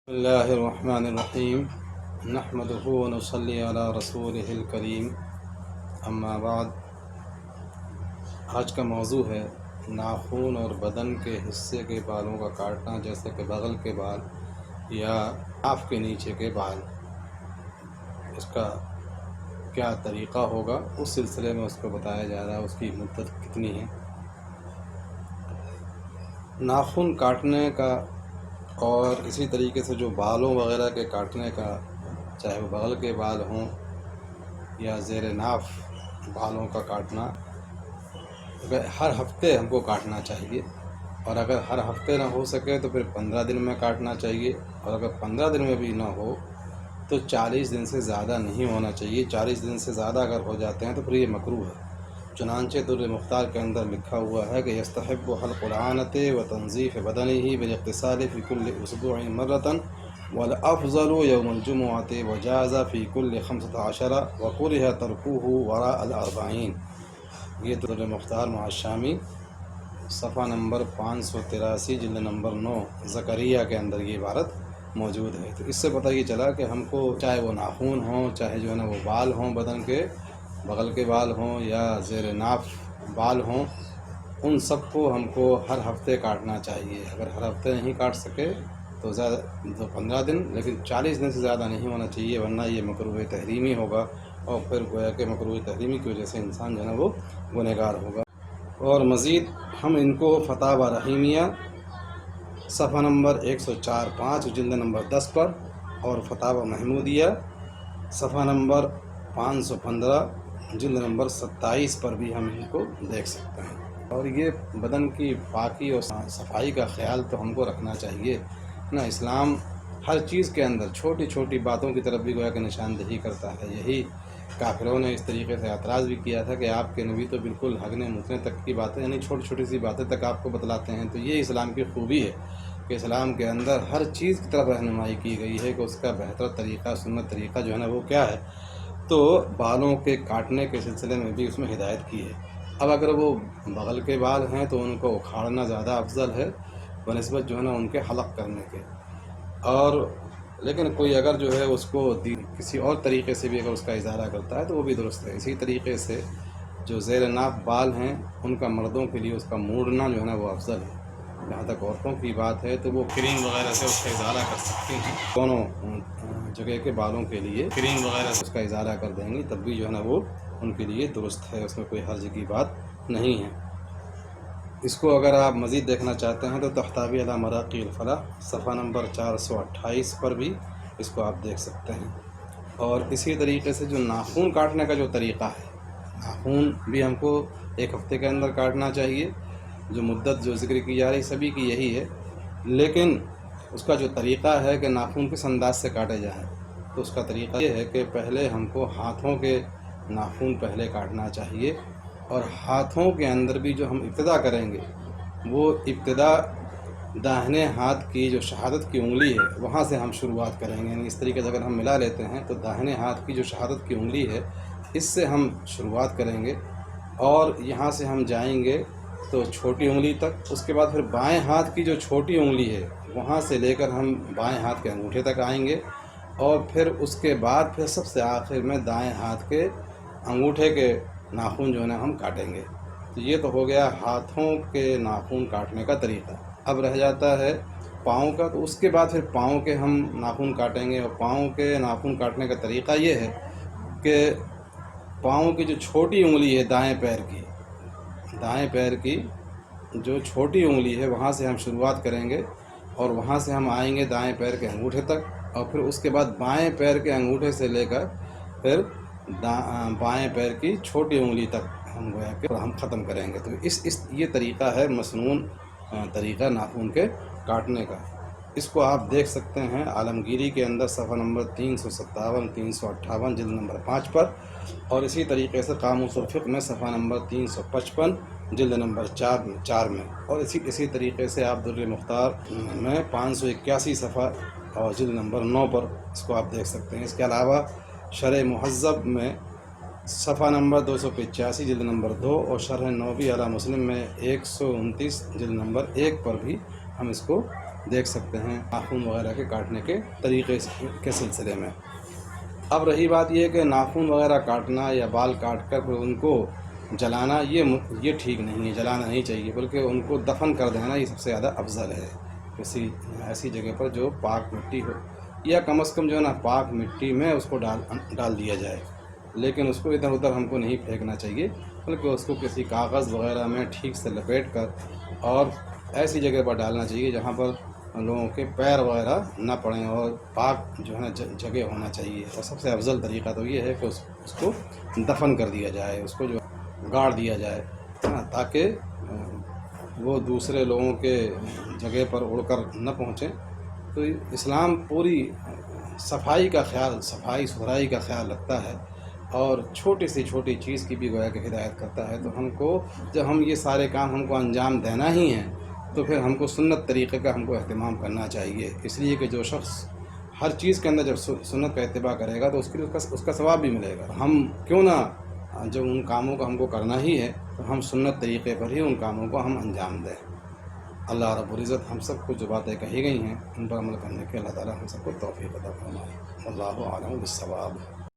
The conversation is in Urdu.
بسم اللہ الرحمن الرحیم نحمدہ ونصلی علی رسولہ الکریم اما بعد۔ آج کا موضوع ہے ناخن اور بدن کے حصے کے بالوں کا کاٹنا، جیسے کہ بغل کے بال یا ناف کے نیچے کے بال۔ اس کا کیا طریقہ ہوگا، اس سلسلے میں اس کو بتایا جا رہا ہے، اس کی مدت کتنی ہے۔ ناخن کاٹنے کا اور اسی طریقے سے جو بالوں وغیرہ کے کاٹنے کا، چاہے وہ بغل کے بال ہوں یا زیر ناف بالوں کا کاٹنا، اگر ہر ہفتے ہم کو کاٹنا چاہیے، اور اگر ہر ہفتے نہ ہو سکے تو پھر 15 دن میں کاٹنا چاہیے، اور اگر 15 دن میں بھی نہ ہو تو 40 دن سے زیادہ نہیں ہونا چاہیے۔ 40 دن سے زیادہ اگر ہو جاتے ہیں تو پھر یہ مکروہ ہے۔ چنانچہ در مختار کے اندر لکھا ہوا ہے کہ یستحب حلق العانۃ و تنظیف بدنہ بالاغتسال فی کل اسبوع مرۃ والافضل یوم الجمعۃ وجاز فی کل 15 وکرہ ترکہ وراء الاربعین۔ یہ در مختار معشامی صفحہ نمبر 583 جلد نمبر 9 زکریہ کے اندر یہ عبارت موجود ہے۔ تو اس سے پتہ یہ چلا کہ ہم کو چاہے وہ ناخن ہوں، چاہے جو ہے نا وہ بال ہوں، بدن کے بغل کے بال ہوں یا زیر ناف بال ہوں، ان سب کو ہم کو ہر ہفتے کاٹنا چاہیے۔ اگر ہر ہفتے نہیں کاٹ سکے تو 15 دن، لیکن 40 دن سے زیادہ نہیں ہونا چاہیے، ورنہ یہ مکروہ تحریمی ہوگا، اور پھر گویا کہ مکروہ تحریمی کی وجہ سے انسان جو ہے نا وہ گنہگار ہوگا۔ اور مزید ہم ان کو فتاوی رحیمیہ صفحہ نمبر 104-5 جلد نمبر 10 پر، اور فتاوی محمودیہ صفحہ نمبر 515 جلد نمبر 27 پر بھی ہم ان کو دیکھ سکتے ہیں۔ اور یہ بدن کی پاکی اور صفائی کا خیال تو ہم کو رکھنا چاہیے نا۔ اسلام ہر چیز کے اندر چھوٹی چھوٹی باتوں کی طرف بھی گویا کہ نشاندہی کرتا ہے۔ یہی کافروں نے اس طریقے سے اعتراض بھی کیا تھا کہ آپ کے نبی تو بالکل ہگنے متنے تک کی باتیں، یعنی چھوٹی چھوٹی سی باتیں تک آپ کو بتلاتے ہیں۔ تو یہ اسلام کی خوبی ہے کہ اسلام کے اندر ہر چیز کی طرف رہنمائی کی گئی ہے کہ اس کا بہتر طریقہ، سنت طریقہ جو ہے نا وہ کیا ہے۔ تو بالوں کے کاٹنے کے سلسلے میں بھی اس میں ہدایت کی ہے۔ اب اگر وہ بغل کے بال ہیں تو ان کو اکھاڑنا زیادہ افضل ہے بنسبت جو ہے نا ان کے حلق کرنے کے۔ اور لیکن کوئی اگر جو ہے اس کو کسی اور طریقے سے بھی اگر اس کا ازالہ کرتا ہے تو وہ بھی درست ہے۔ اسی طریقے سے جو زیر ناف بال ہیں ان کا مردوں کے لیے اس کا موڑنا جو ہے نا وہ افضل ہے۔ جہاں تک عورتوں کی بات ہے تو وہ کریم وغیرہ سے اس کا ازالہ کر سکتی ہیں، دونوں جگہ کے بالوں کے لیے کریم وغیرہ سے اس کا ازالہ کر دیں گی، تب بھی جو ہے نا وہ ان کے لیے درست ہے، اس میں کوئی حرج کی بات نہیں ہے۔ اس کو اگر آپ مزید دیکھنا چاہتے ہیں تو تحتوی علی مراقی الفلاح صفحہ نمبر 428 پر بھی اس کو آپ دیکھ سکتے ہیں۔ اور اسی طریقے سے جو ناخن کاٹنے کا جو طریقہ ہے، ناخن بھی ہم کو ایک ہفتے کے اندر کاٹنا چاہیے۔ جو مدت جو ذکر کی جا رہی سبھی کی یہی ہے، لیکن اس کا جو طریقہ ہے کہ ناخن کس انداز سے کاٹے جائیں، تو اس کا طریقہ یہ ہے کہ پہلے ہم کو ہاتھوں کے ناخن پہلے کاٹنا چاہیے، اور ہاتھوں کے اندر بھی جو ہم ابتدا کریں گے وہ ابتدا داہنے ہاتھ کی جو شہادت کی انگلی ہے وہاں سے ہم شروعات کریں گے۔ یعنی اس طریقے سے اگر ہم ملا لیتے ہیں تو داہنے ہاتھ کی جو شہادت کی انگلی ہے اس سے ہم شروعات کریں گے، اور یہاں سے ہم جائیں گے تو چھوٹی انگلی تک، اس کے بعد پھر بائیں ہاتھ کی جو چھوٹی انگلی ہے وہاں سے لے کر ہم بائیں ہاتھ کے انگوٹھے تک آئیں گے، اور پھر اس کے بعد پھر سب سے آخر میں دائیں ہاتھ کے انگوٹھے کے ناخن جو ہے نا ہم کاٹیں گے۔ تو یہ تو ہو گیا ہاتھوں کے ناخن کاٹنے کا طریقہ۔ اب رہ جاتا ہے پاؤں کا، تو اس کے بعد پھر پاؤں کے ہم ناخن کاٹیں گے۔ اور پاؤں کے ناخن کاٹنے کا طریقہ یہ ہے کہ پاؤں کی جو چھوٹی انگلی ہے دائیں پیر کی جو چھوٹی انگلی ہے وہاں سے ہم شروعات کریں گے، اور وہاں سے ہم آئیں گے دائیں پیر کے انگوٹھے تک، اور پھر اس کے بعد بائیں پیر کے انگوٹھے سے لے کر پھر بائیں پیر کی چھوٹی انگلی تک ہم گویا کہ ہم ختم کریں گے۔ تو یہ طریقہ ہے مسنون طریقہ ناخن کے کاٹنے کا۔ اس کو آپ دیکھ سکتے ہیں عالمگیری کے اندر صفحہ نمبر 357-358 جلد نمبر 5 پر، اور اسی طریقے سے قاموس الفقہ میں صفحہ نمبر 355 جلد نمبر 4 میں، اور اسی طریقے سے آپ در مختار میں 581 صفحہ اور جلد نمبر 9 پر اس کو آپ دیکھ سکتے ہیں۔ اس کے علاوہ شرح مہذب میں صفحہ نمبر 285 جلد نمبر 2 اور شرح نووی علی مسلم میں 129 جلد نمبر 1 پر بھی ہم اس کو دیکھ سکتے ہیں ناخن وغیرہ کے کاٹنے کے طریقے کے سلسلے میں۔ اب رہی بات یہ کہ ناخن وغیرہ کاٹنا یا بال کاٹ کر پھر ان کو جلانا، یہ ٹھیک نہیں ہے، جلانا نہیں چاہیے، بلکہ ان کو دفن کر دینا یہ سب سے زیادہ افضل ہے، کسی ایسی جگہ پر جو پاک مٹی ہو، یا کم از کم جو ہے نا پاک مٹی میں اس کو ڈال دیا جائے، لیکن اس کو ادھر ادھر ہم کو نہیں پھینکنا چاہیے، بلکہ اس کو کسی کاغذ وغیرہ میں ٹھیک سے لپیٹ کر اور ایسی جگہ پر ڈالنا چاہیے جہاں پر لوگوں کے پیر وغیرہ نہ پڑیں، اور پاک جو ہے نا جگہ ہونا چاہیے۔ اور سب سے افضل طریقہ تو یہ ہے کہ اس کو دفن کر دیا جائے، اس کو جو گاڑ دیا جائے، تاکہ وہ دوسرے لوگوں کے جگہ پر اڑ کر نہ پہنچیں۔ تو اسلام پوری صفائی ستھرائی کا خیال رکھتا ہے، اور چھوٹی سے چھوٹی چیز کی بھی گویا کہ ہدایت کرتا ہے۔ تو ہم کو جب ہم یہ سارے کام ہم کو انجام دینا ہی ہیں، تو پھر ہم کو سنت طریقے کا ہم کو اہتمام کرنا چاہیے، اس لیے کہ جو شخص ہر چیز کے اندر جب سنت کا اتباع کرے گا تو اس کے لیے اس کا ثواب بھی ملے گا۔ ہم کیوں نہ جب ان کاموں کو ہم کو کرنا ہی ہے تو ہم سنت طریقے پر ہی ان کاموں کو ہم انجام دیں۔ اللہ رب العزت ہم سب کو جو باتیں کہی گئی ہیں ان پر عمل کرنے کے اللہ تعالیٰ ہم سب کو توفیق عطا فرمائے۔ اللہ اعلم بالصواب۔